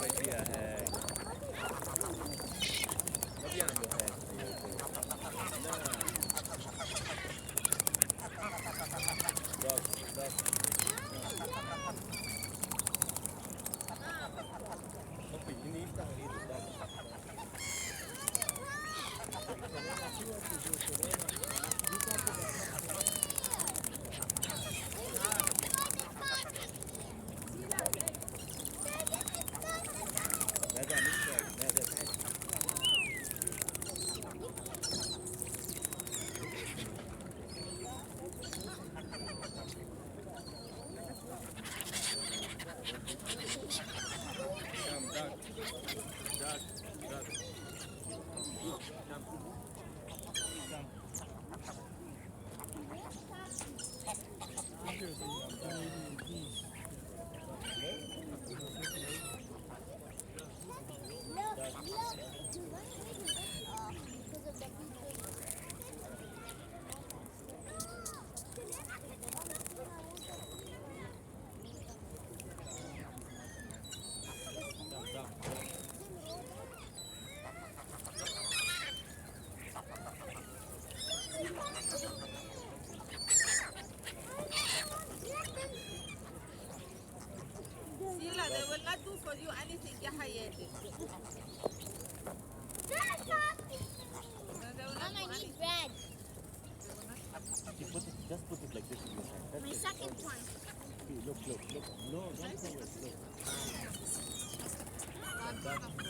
idea है Abbiamo Sila, they will not do for you anything. Yeah, yeah. They will not do anything. Bread. Just put it like this in your hand. That's My it. second one. See, look. No, don't cover it. Look.